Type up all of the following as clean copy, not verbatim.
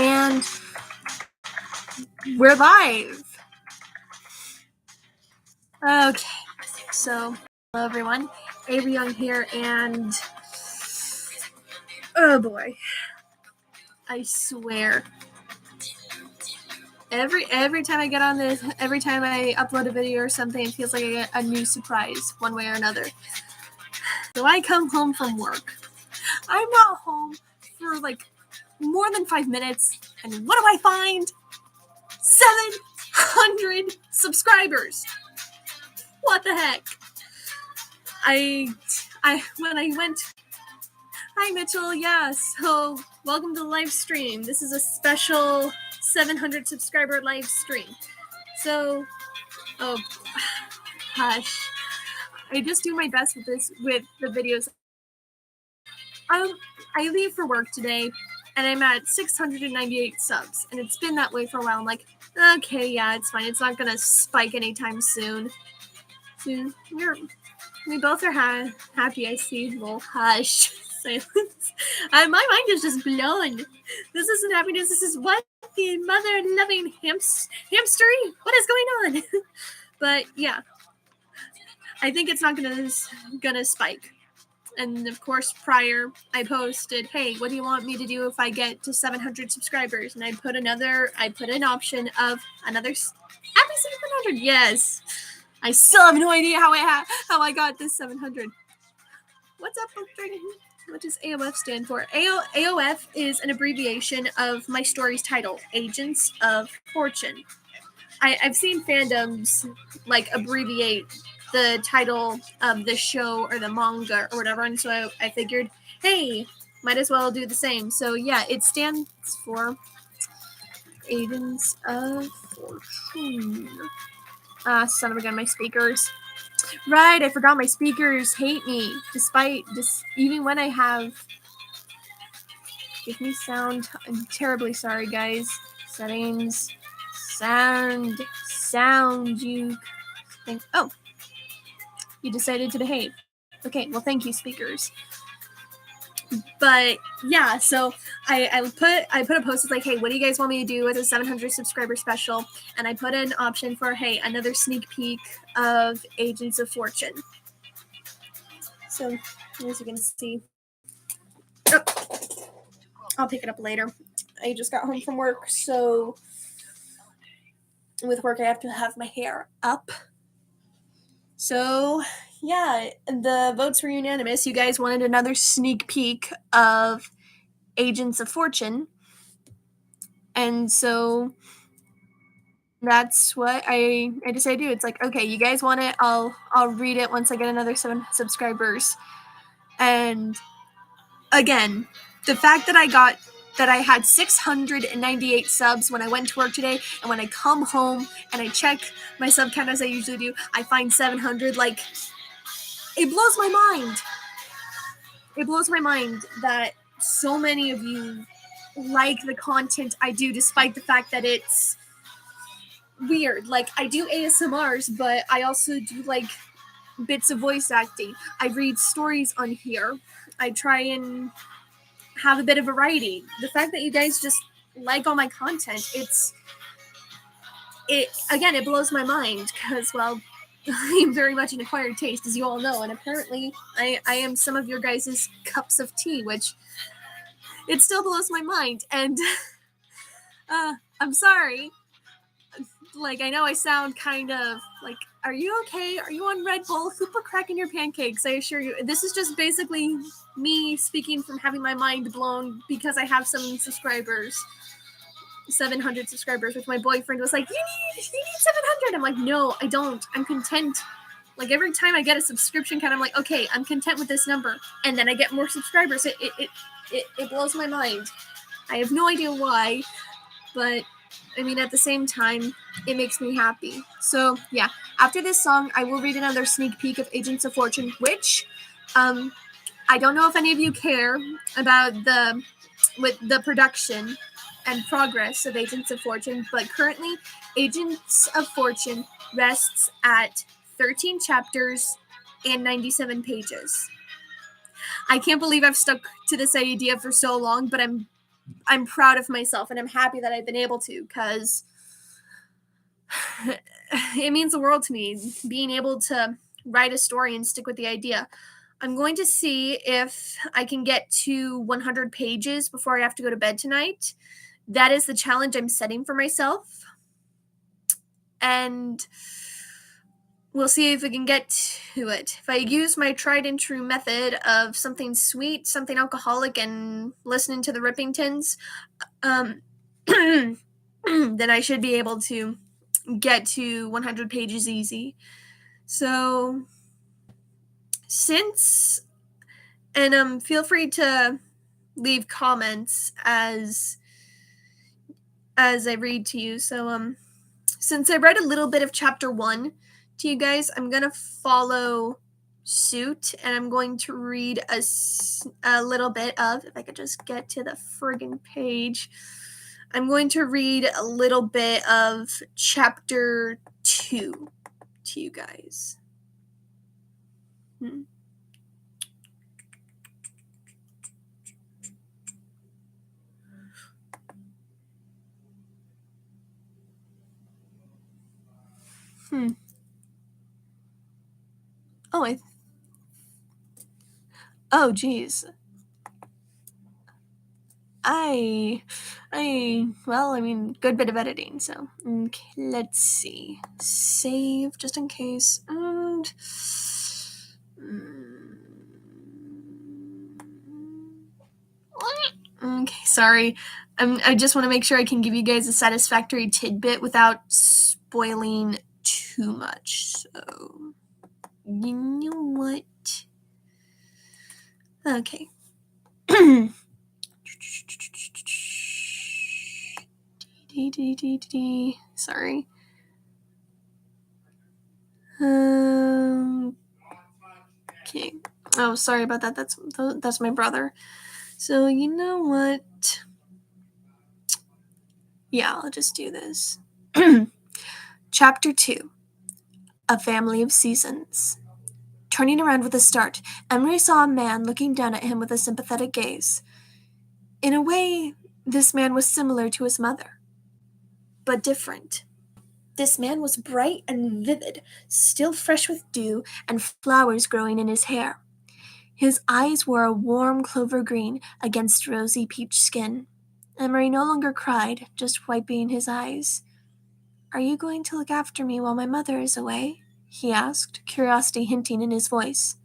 And we're live. Okay, so hello everyone. Avery Young here, and oh boy, I swear, every time I get on this, every time I upload a video or something, it feels like I get a new surprise, one way or another. So I come home from work. I'm not home for like more than 5 minutes, and what do I find? 700 subscribers. What the heck? When I went, hi Mitchell, yeah, so welcome to the live stream. This is a special 700 subscriber live stream. So, oh, hush. I just do my best with the videos. I leave for work today, and I'm at 698 subs, and it's been that way for a while. I'm like, okay, yeah, it's fine. It's not gonna spike anytime soon. We both are happy, I see. Well, hush. Silence. My mind is just blown. This isn't happiness. This is what? The mother-loving hamstery? What is going on? But, yeah. I think it's not gonna spike. And, of course, prior, I posted, hey, what do you want me to do if I get to 700 subscribers? And I put an option of another happy 700. Yes. I still have no idea how I got this 700. What's up, Dragon? What does AoF stand for? AoF is an abbreviation of my story's title, Agents of Fortune. I've seen fandoms like abbreviate the title of the show or the manga or whatever, and so I figured, hey, might as well do the same. So yeah, it stands for Agents of Fortune. Son of a gun, my speakers. Right, I forgot my speakers hate me, despite even when I have. Give me sound. I'm terribly sorry, guys. Settings, sound. You think? Oh, you decided to behave. Okay, well, thank you, speakers. But yeah, so I put a post like, hey, what do you guys want me to do with a 700 subscriber special? And I put an option for, hey, another sneak peek of Agents of Fortune. So as you can see, I'll pick it up later. I just got home from work, so with work I have to have my hair up. So yeah, the votes were unanimous. You guys wanted another sneak peek of Agents of Fortune. And so that's what I decided to do. It's like, okay, you guys want it, I'll read it once I get another 7 subscribers. And again, the fact that I had 698 subs when I went to work today, and when I come home and I check my sub count as I usually do, I find 700. Like, it blows my mind. It blows my mind that so many of you like the content I do, despite the fact that it's weird. Like, I do ASMRs, but I also do like bits of voice acting. I read stories on here. I try and have a bit of variety. The fact that you guys just like all my content, it blows my mind, because, well, I'm very much an acquired taste, as you all know, and apparently I am some of your guys' cups of tea, which it still blows my mind. And I'm sorry. Like, I know I sound kind of like, are you okay? Are you on Red Bull? Who put crack in your pancakes? I assure you, this is just basically me speaking from having my mind blown because I have some subscribers. 700 subscribers, which my boyfriend was like, you need 700. I'm like, no, I don't. I'm content. Like, every time I get a subscription count, I'm like, okay, I'm content with this number. And then I get more subscribers. It blows my mind. I have no idea why, but I mean, at the same time, it makes me happy. So, yeah, after this song, I will read another sneak peek of Agents of Fortune, which, I don't know if any of you care about the production and progress of Agents of Fortune, but currently, Agents of Fortune rests at 13 chapters and 97 pages. I can't believe I've stuck to this idea for so long, but I'm I'm proud of myself and I'm happy that I've been able to, because it means the world to me, being able to write a story and stick with the idea. I'm going to see if I can get to 100 pages before I have to go to bed tonight. That is the challenge I'm setting for myself. And we'll see if we can get to it. If I use my tried and true method of something sweet, something alcoholic, and listening to the Rippingtons, then I should be able to get to 100 pages easy. So, feel free to leave comments as I read to you. So, since I read a little bit of chapter 1 to you guys, I'm going to follow suit, and I'm going to read a little bit of, if I could just get to the friggin' page, I'm going to read a little bit of chapter 2 to you guys. Oh, geez. Good bit of editing, so okay, let's see. Save just in case, and okay, sorry. I just want to make sure I can give you guys a satisfactory tidbit without spoiling too much, so you know what? Okay. Sorry. Okay. Oh, sorry about that. That's my brother. So you know what? Yeah, I'll just do this. Chapter 2. A Family of Seasons. Turning around with a start, Emery saw a man looking down at him with a sympathetic gaze. In a way, this man was similar to his mother, but different. This man was bright and vivid, still fresh with dew and flowers growing in his hair. His eyes were a warm clover green against rosy peach skin. Emery no longer cried, just wiping his eyes. "Are you going to look after me while my mother is away?" he asked, curiosity hinting in his voice.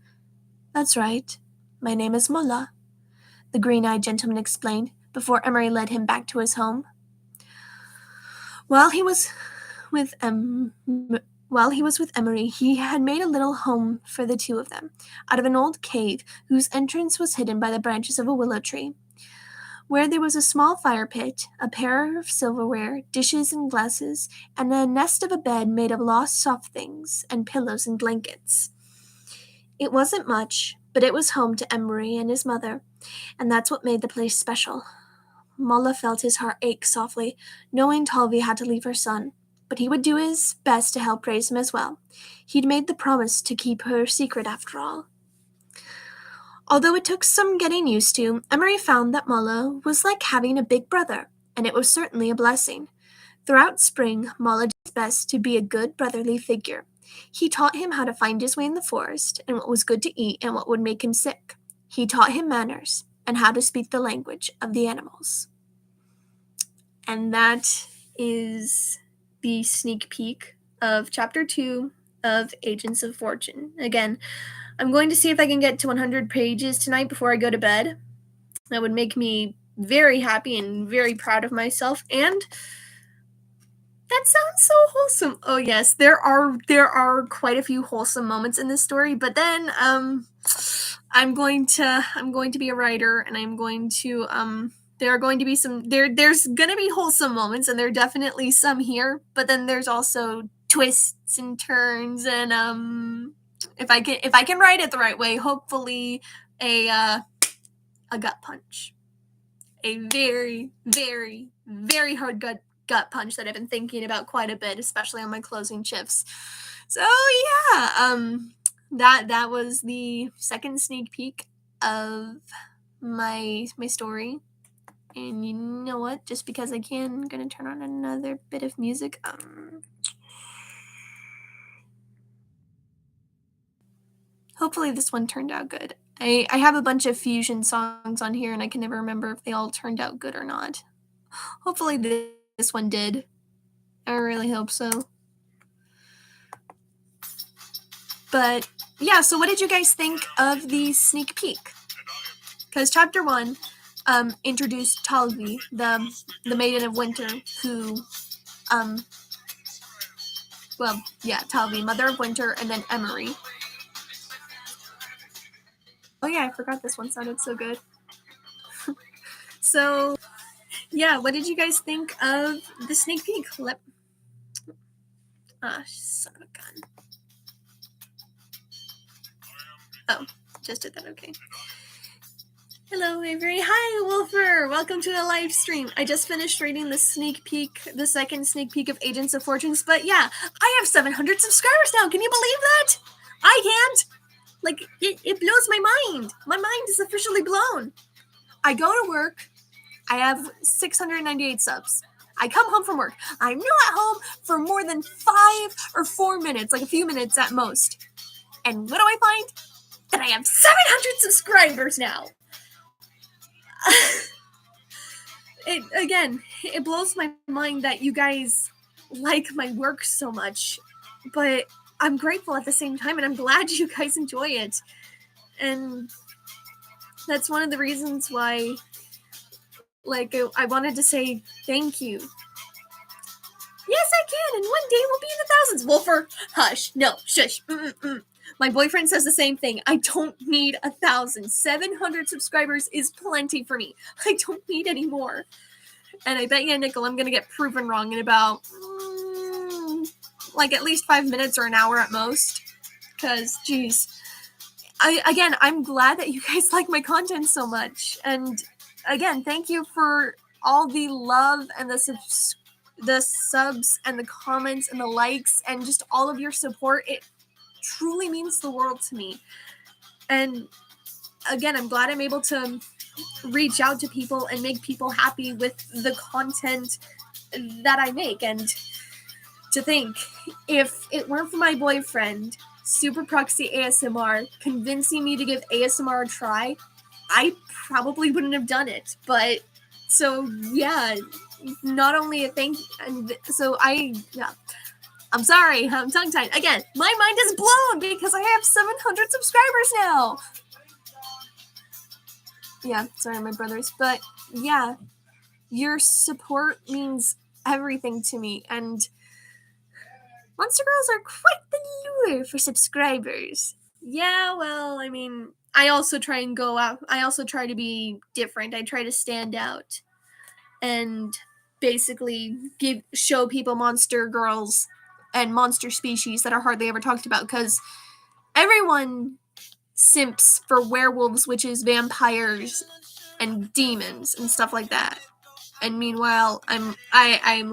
"That's right. My name is Mullah," the green-eyed gentleman explained, before Emery led him back to his home. While he was with Emery, he had made a little home for the two of them, out of an old cave whose entrance was hidden by the branches of a willow tree, where there was a small fire pit, a pair of silverware, dishes and glasses, and a nest of a bed made of lost soft things and pillows and blankets. It wasn't much, but it was home to Emery and his mother, and that's what made the place special. Mullah felt his heart ache softly, knowing Talvi had to leave her son, but he would do his best to help raise him as well. He'd made the promise to keep her secret after all. Although it took some getting used to, Emery found that Mullah was like having a big brother, and it was certainly a blessing. Throughout spring, Mullah did his best to be a good brotherly figure. He taught him how to find his way in the forest, and what was good to eat and what would make him sick. He taught him manners, and how to speak the language of the animals. And that is the sneak peek of Chapter 2 of Agents of Fortune. Again, I'm going to see if I can get to 100 pages tonight before I go to bed. That would make me very happy and very proud of myself, and that sounds so wholesome. Oh yes, there are quite a few wholesome moments in this story, but then I'm going to be a writer, and I'm going to there are going to be there's going to be wholesome moments, and there are definitely some here, but then there's also twists and turns, and if I can write it the right way, hopefully a gut punch. A very, very, very hard gut punch that I've been thinking about quite a bit, especially on my closing shifts. So yeah, that was the second sneak peek of my story, And you know what? Just because I can, I'm gonna turn on another bit of music. Hopefully this one turned out good. I have a bunch of fusion songs on here and I can never remember if they all turned out good or not. Hopefully this one did. I really hope so. But yeah, so what did you guys think of the sneak peek? Because chapter 1 introduced Talvi, the Maiden of Winter, who Talvi, Mother of Winter, and then Emery. Oh yeah, I forgot this one sounded so good. So, yeah, what did you guys think of the sneak peek? Son of a gun. Oh, just did that, okay. Hello, Avery. Hi, Wolfer. Welcome to the live stream. I just finished reading the second sneak peek of Agents of Fortunes, but yeah, I have 700 subscribers now. Can you believe that? I can't. Like, it blows my mind. My mind is officially blown. I go to work. I have 698 subs. I come home from work. I'm not at home for more than 5 or 4 minutes, like a few minutes at most. And what do I find? That I have 700 subscribers now. It blows my mind that you guys like my work so much, but I'm grateful at the same time, and I'm glad you guys enjoy it. And that's one of the reasons why, like, I wanted to say thank you. Yes, I can, and one day we'll be in the thousands. Wolfer, hush, no, shush. My boyfriend says the same thing. I don't need 1,000. 700 subscribers is plenty for me. I don't need any more. And I bet you, Nickel, I'm going to get proven wrong in about, like, at least 5 minutes or an hour at most. Because, geez. I'm glad that you guys like my content so much. And, again, thank you for all the love and the subs and the comments and the likes and just all of your support. It truly means the world to me. And again, I'm glad I'm able to reach out to people and make people happy with the content that I make. And to think, if it weren't for my boyfriend, Super Proxy ASMR, convincing me to give ASMR a try, I probably wouldn't have done it. But so yeah, not only a thank you, and so I'm sorry, I'm tongue-tied. Again, my mind is blown because I have 700 subscribers now. Yeah, sorry, my brothers. But yeah, your support means everything to me. And Monster Girls are quite the lure for subscribers. Yeah, well, I mean, I also try and go out. I also try to be different. I try to stand out and basically show people monster girls and monster species that are hardly ever talked about, because everyone simps for werewolves, witches, vampires, and demons and stuff like that. And meanwhile, I'm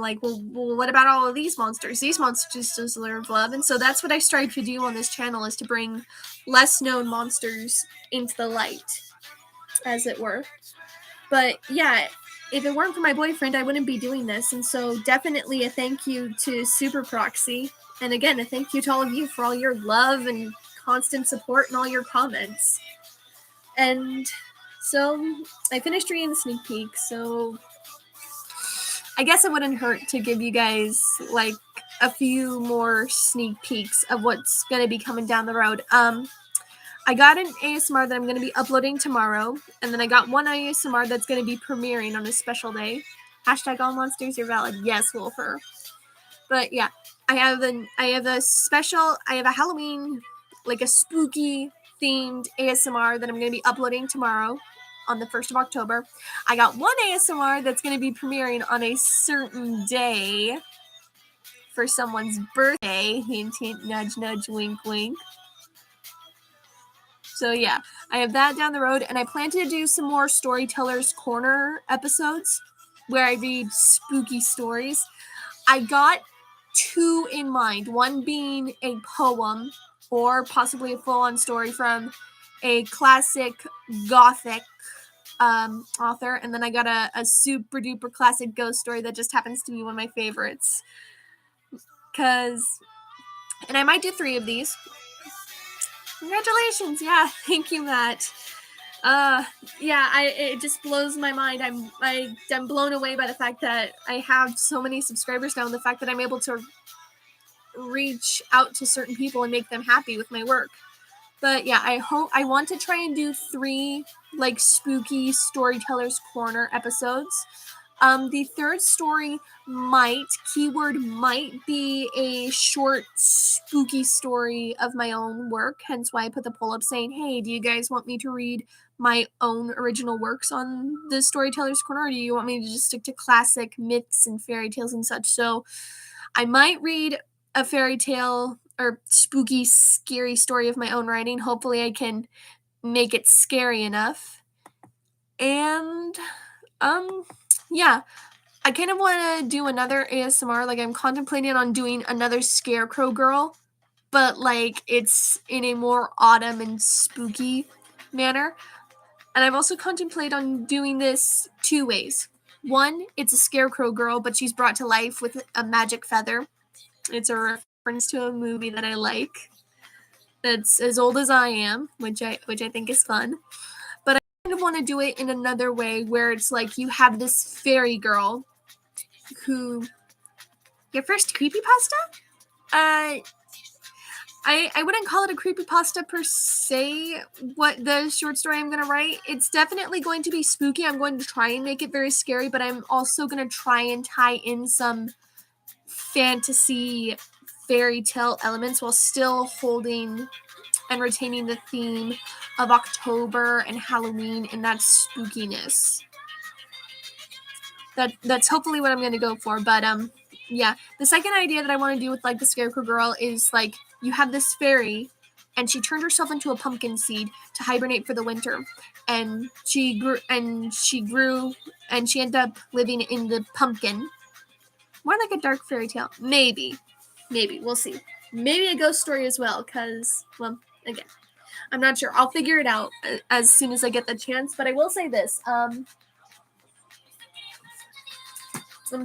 like, well, what about all of these monsters? These monsters deserve love. And so that's what I strive to do on this channel, is to bring less known monsters into the light, as it were. But yeah, if it weren't for my boyfriend, I wouldn't be doing this. And so definitely a thank you to Super Proxy. And again, a thank you to all of you for all your love and constant support and all your comments. And so I finished reading the sneak peek. So I guess it wouldn't hurt to give you guys like a few more sneak peeks of what's going to be coming down the road. I got an ASMR that I'm going to be uploading tomorrow, and then I got one ASMR that's going to be premiering on a special day. Hashtag all monsters are valid. Yes, Wolfer. But yeah, I have a Halloween, like a spooky themed ASMR that I'm going to be uploading tomorrow on the 1st of October. I got one ASMR that's going to be premiering on a certain day for someone's birthday. Hint, hint, nudge, nudge, wink, wink. So yeah, I have that down the road, and I plan to do some more Storyteller's Corner episodes where I read spooky stories. I got 2 in mind, one being a poem or possibly a full-on story from a classic gothic author, and then I got a super duper classic ghost story that just happens to be one of my favorites. And I might do 3 of these. Congratulations! Yeah, thank you, Matt. It just blows my mind. I'm blown away by the fact that I have so many subscribers now, and the fact that I'm able to reach out to certain people and make them happy with my work. But yeah, I want to try and do 3 like spooky storytellers corner episodes. The third story might be a short spooky story of my own work, hence why I put the poll up saying, hey, do you guys want me to read my own original works on the Storyteller's Corner, or do you want me to just stick to classic myths and fairy tales and such? So I might read a fairy tale or spooky, scary story of my own writing. Hopefully I can make it scary enough. And yeah, I kind of want to do another ASMR. Like, I'm contemplating on doing another Scarecrow Girl, but like it's in a more autumn and spooky manner. And I've also contemplated on doing this 2 ways. One, it's a Scarecrow Girl, but she's brought to life with a magic feather. It's a reference to a movie that I like that's as old as I am, which I think is fun. But I kind of want to do it in another way where it's like you have this fairy girl who... Your first creepypasta? I wouldn't call it a creepypasta per se, what the short story I'm going to write. It's definitely going to be spooky. I'm going to try and make it very scary, but I'm also going to try and tie in some fantasy fairy tale elements while still holding and retaining the theme of October and Halloween and that spookiness. That's hopefully what I'm going to go for. But yeah, the second idea that I want to do with like the Scarecrow Girl is like you have this fairy and she turned herself into a pumpkin seed to hibernate for the winter, and she grew and she ended up living in the pumpkin. More like a dark fairy tale. Maybe. We'll see. Maybe a ghost story as well, because, well, again, I'm not sure. I'll figure it out as soon as I get the chance, but I will say this. I'm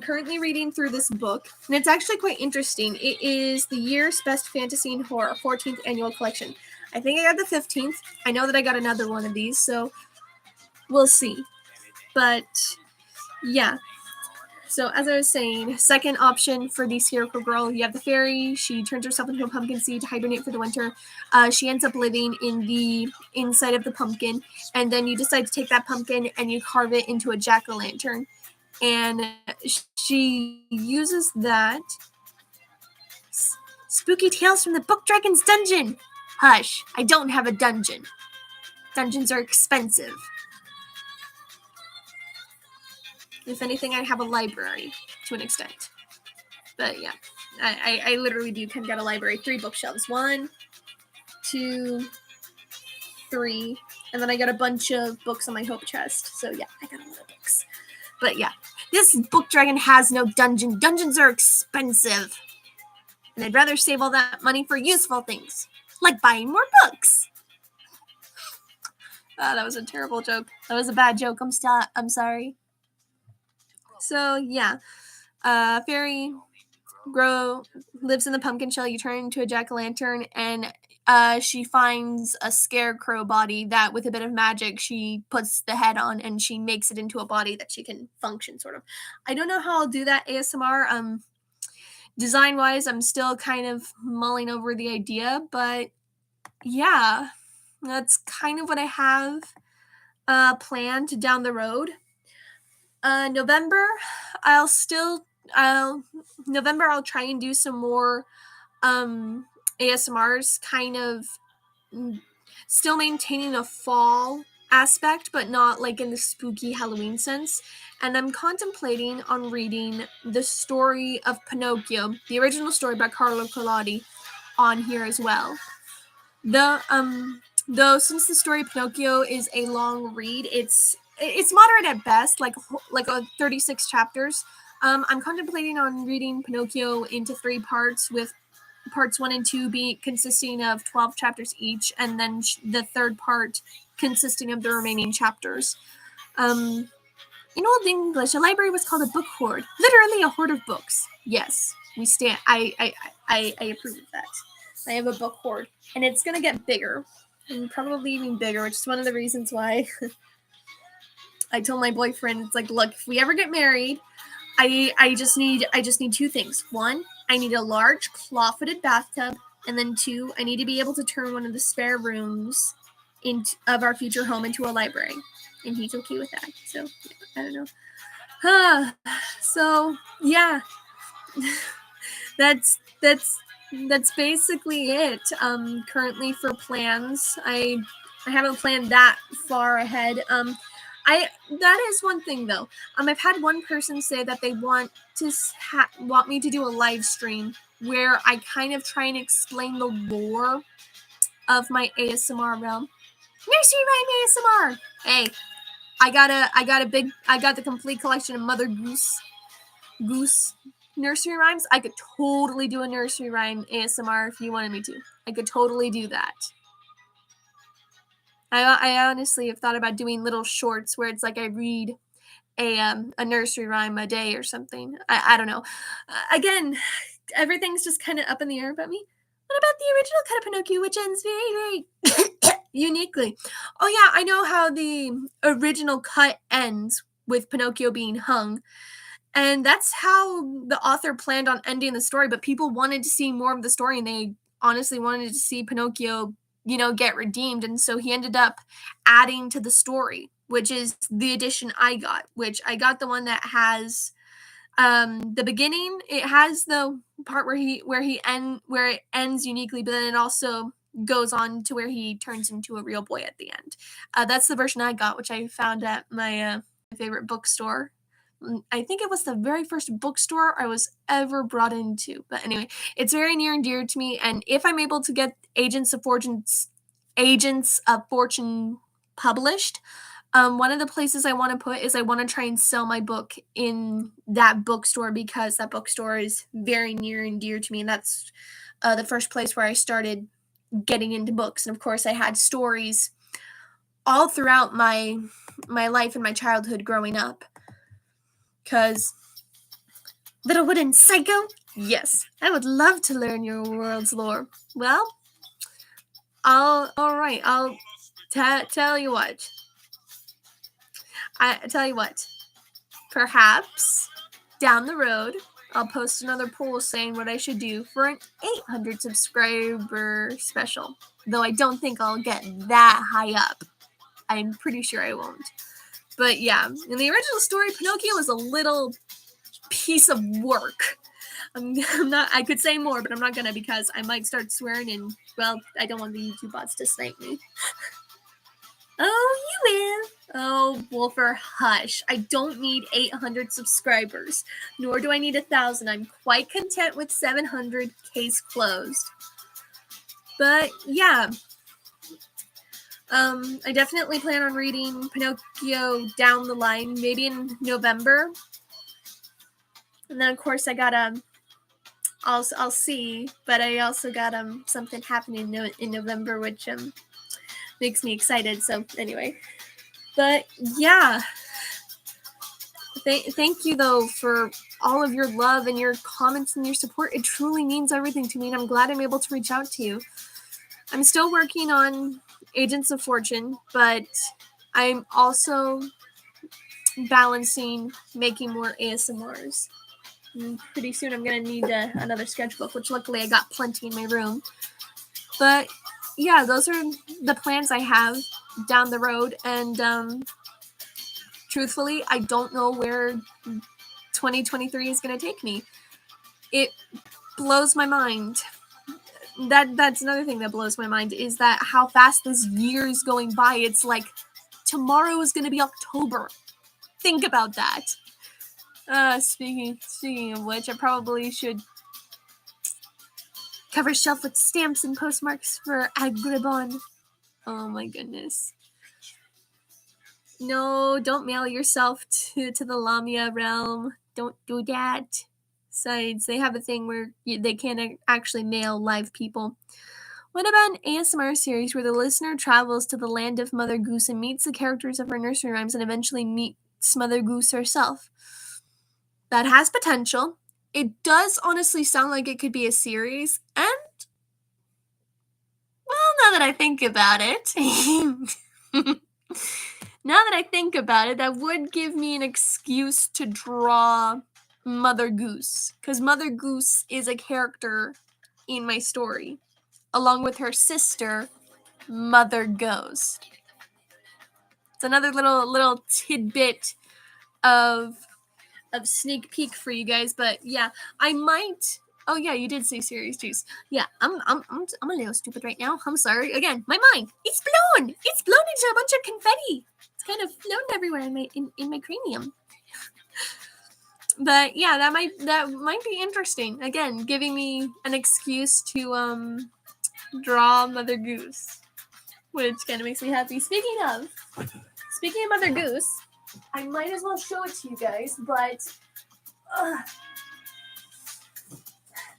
currently reading through this book, and it's actually quite interesting. It is the year's best fantasy and horror, 14th annual collection. I think I got the 15th. I know that I got another one of these, so we'll see. But, yeah. So, as I was saying, second option for the Scarecrow Girl, you have the fairy. She turns herself into a pumpkin seed to hibernate for the winter. She ends up living in the inside of the pumpkin, and then you decide to take that pumpkin and you carve it into a jack-o'-lantern. And she uses that. Spooky tales from the Book Dragon's dungeon. Hush, I don't have a dungeon. Dungeons are expensive. If anything, I have a library to an extent. But yeah, I literally do kind of got a library. 3 bookshelves. 1, 2, 3. And then I got a bunch of books on my hope chest. So yeah, I got a lot of books. But yeah, this Book Dragon has no dungeon. Dungeons are expensive. And I'd rather save all that money for useful things, like buying more books. Oh, that was a terrible joke. That was a bad joke. I'm sorry. So yeah, fairy lives in the pumpkin shell. You turn into a jack-o'-lantern, and she finds a scarecrow body that, with a bit of magic, she puts the head on, and she makes it into a body that she can function, sort of. I don't know how I'll do that ASMR. Design-wise, I'm still kind of mulling over the idea, but yeah, that's kind of what I have planned down the road. November, I'll try and do some more ASMRs, kind of still maintaining a fall aspect, but not like in the spooky Halloween sense. And I'm contemplating on reading the story of Pinocchio, the original story by Carlo Collodi, on here as well. Though since the story of Pinocchio is a long read, it's moderate at best, like 36 chapters. I'm contemplating on reading Pinocchio into 3 parts, with parts 1 and 2 consisting of 12 chapters each, and then the third part consisting of the remaining chapters. In Old English, a library was called a book hoard. Literally a hoard of books. Yes, we stand. I approve of that. I have a book hoard, and it's gonna get bigger, and probably even bigger, which is one of the reasons why I told my boyfriend, it's like, look, if we ever get married, I just need two things. One, I need a large claw-footed bathtub, and then two, I need to be able to turn one of the spare rooms of our future home into a library, and he's okay with that. So I don't know. So yeah, that's basically it. Currently for plans, I haven't planned that far ahead. That is one thing though. I've had one person say that they want me to do a live stream where I kind of try and explain the lore of my ASMR realm. Nursery Rhyme ASMR. Hey, I got the complete collection of Mother Goose nursery rhymes. I could totally do a nursery rhyme ASMR if you wanted me to. I could totally do that. I honestly have thought about doing little shorts where it's like I read a nursery rhyme a day or something. I don't know. Again, everything's just kind of up in the air about me. What about the original cut of Pinocchio, which ends very, very uniquely? Oh yeah, I know how the original cut ends with Pinocchio being hung. And that's how the author planned on ending the story, but people wanted to see more of the story, and they honestly wanted to see Pinocchio, get redeemed. And so he ended up adding to the story, which is the edition I got, which I got the one that has the beginning. It has the part where it ends uniquely, but then it also goes on to where he turns into a real boy at the end. That's the version I got, which I found at my favorite bookstore. I think it was the very first bookstore I was ever brought into. But anyway, it's very near and dear to me. And if I'm able to get Agents of Fortune published, one of the places I want to put is I want to try and sell my book in that bookstore, because that bookstore is very near and dear to me. And that's the first place where I started getting into books. And of course, I had stories all throughout my life and my childhood growing up. Because Little Wooden Psycho? Yes, I would love to learn your world's lore. Well, I'll tell you what. I tell you what. Perhaps down the road, I'll post another poll saying what I should do for an 800 subscriber special. Though I don't think I'll get that high up. I'm pretty sure I won't. But yeah, in the original story, Pinocchio was a little piece of work. I'm not. I could say more, but I'm not gonna, because I might start swearing, and well, I don't want the YouTube bots to snipe me. Oh, you will. Oh, Wolfer, hush. I don't need 800 subscribers, nor do I need 1,000. I'm quite content with 700. Case closed. But yeah, I definitely plan on reading Pinocchio down the line, maybe in November. And then of course I got I'll see, but I also got something happening in November, which makes me excited. So anyway, but yeah, thank you though for all of your love and your comments and your support. It truly means everything to me, and I'm glad I'm able to reach out to you. I'm still working on Agents of Fortune, but I'm also balancing making more ASMRs. And pretty soon I'm going to need another sketchbook, which luckily I got plenty in my room. But yeah, those are the plans I have down the road. And truthfully, I don't know where 2023 is going to take me. It blows my mind. That's another thing that blows my mind, is that how fast this year is going by. It's like tomorrow is going to be October. Think about that. Speaking of which, I probably should cover shelf with stamps and postmarks for Agribon. Oh my goodness. No, don't mail yourself to the Lamia realm. Don't do that. Besides, they have a thing where they can't actually mail live people. What about an ASMR series where the listener travels to the land of Mother Goose and meets the characters of her nursery rhymes and eventually meets Mother Goose herself? That has potential. It does honestly sound like it could be a series, and, well, now that I think about it, that would give me an excuse to draw Mother Goose, because Mother Goose is a character in my story, along with her sister, Mother Ghost. It's another little tidbit of sneak peek for you guys, but yeah, I might. Oh yeah, you did say series, jeez. Yeah, I'm a little stupid right now. I'm sorry. Again, my mind, it's blown. It's blown into a bunch of confetti. It's kind of flown everywhere in my cranium. But yeah, that might be interesting. Again, giving me an excuse to draw Mother Goose, which kind of makes me happy. Speaking of Mother Goose, I might as well show it to you guys, but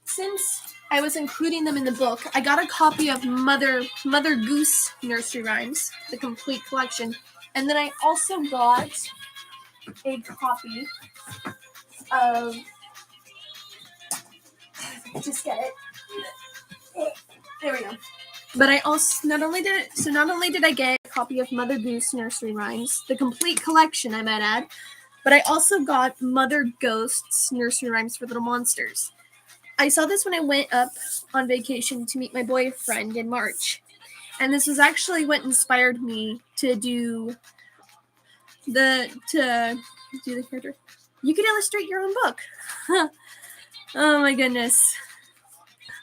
since I was including them in the book, I got a copy of Mother Goose Nursery Rhymes, the complete collection, and then I also got a copy of, just get it. There we go. But I also not only did I get a copy of Mother Goose Nursery Rhymes, the complete collection, I might add, but I also got Mother Ghost's Nursery Rhymes for Little Monsters. I saw this when I went up on vacation to meet my boyfriend in March, and this was actually what inspired me to do the character. You could illustrate your own book. Oh my goodness.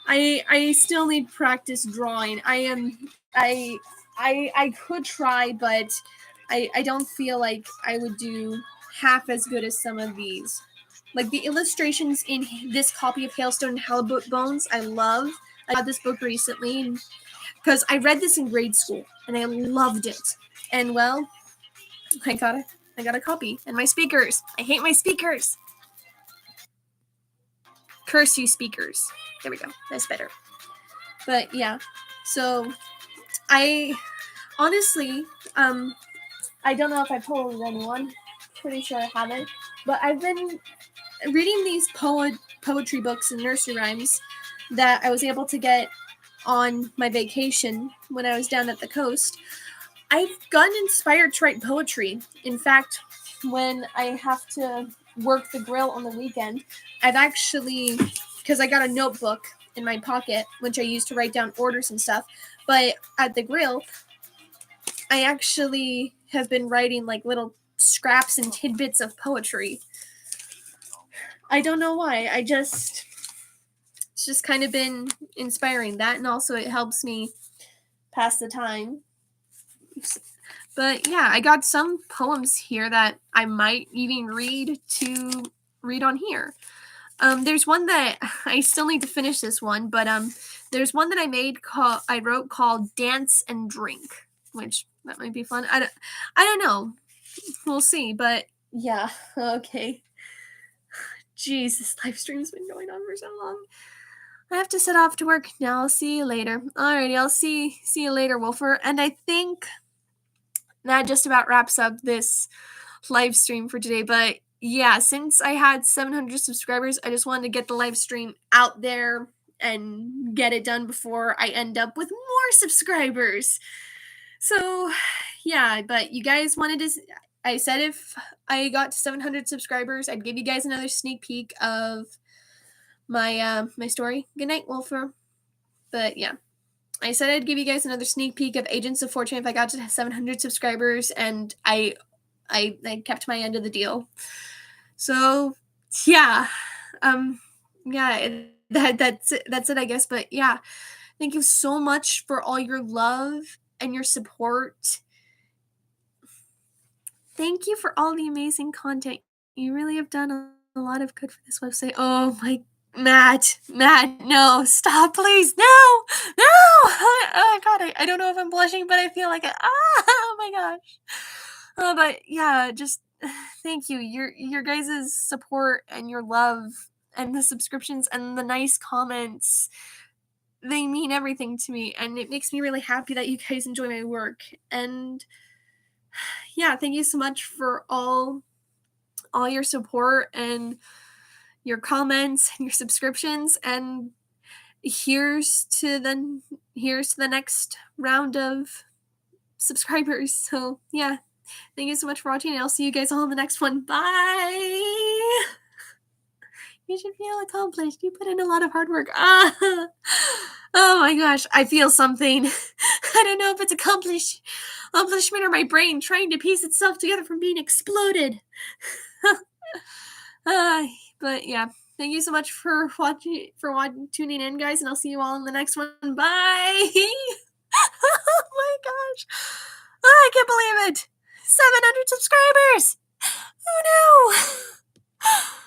I still need practice drawing. I could try, but I don't feel like I would do half as good as some of these. Like the illustrations in this copy of Hailstone and Halibut Bones, I love. I got this book recently because I read this in grade school and I loved it. And well, I got a copy. And my speakers. I hate my speakers. Curse you, speakers. There we go. That's better. But yeah, so I honestly, I don't know if I've told anyone. Pretty sure I haven't. But I've been reading these poetry books and nursery rhymes that I was able to get on my vacation when I was down at the coast. I've gotten inspired to write poetry. In fact, when I have to work the grill on the weekend, I've actually, because I got a notebook in my pocket, which I use to write down orders and stuff, but at the grill, I actually have been writing like little scraps and tidbits of poetry. I don't know why. It's just kind of been inspiring that, and also it helps me pass the time. But yeah, I got some poems here that I might even read on here. There's one that I still need to finish this one, but there's one that I wrote called Dance and Drink, which that might be fun. I don't know. We'll see, but yeah, okay. Jeez, this live stream's been going on for so long. I have to set off to work now. I'll see you later. Alrighty, I'll see you later, Wolfer. And I think that just about wraps up this live stream for today. But yeah, since I had 700 subscribers, I just wanted to get the live stream out there and get it done before I end up with more subscribers. So yeah, but you guys wanted to, I said if I got to 700 subscribers, I'd give you guys another sneak peek of my my story. Good night, Wolfer. But yeah, I said I'd give you guys another sneak peek of Agents of Fortune if I got to 700 subscribers, and I kept my end of the deal. So yeah, that's it, I guess. But yeah, thank you so much for all your love and your support. Thank you for all the amazing content. You really have done a lot of good for this website. Oh my, Matt, no, stop, please, no. Oh God, I don't know if I'm blushing, but I feel like it. Oh my gosh. But yeah, just thank you. Your guys' support and your love and the subscriptions and the nice comments. they mean everything to me, and it makes me really happy that you guys enjoy my work. And yeah, thank you so much for all your support and your comments and your subscriptions, and here's to the next round of subscribers. So yeah, thank you so much for watching, and I'll see you guys all in the next one. Bye. You should feel accomplished. You put in a lot of hard work. Oh my gosh, I feel something. I don't know if it's accomplishment or my brain trying to piece itself together from being exploded. But yeah, thank you so much for tuning in, guys, and I'll see you all in the next one. Bye. Oh my gosh, I can't believe it. 700 subscribers. Oh no.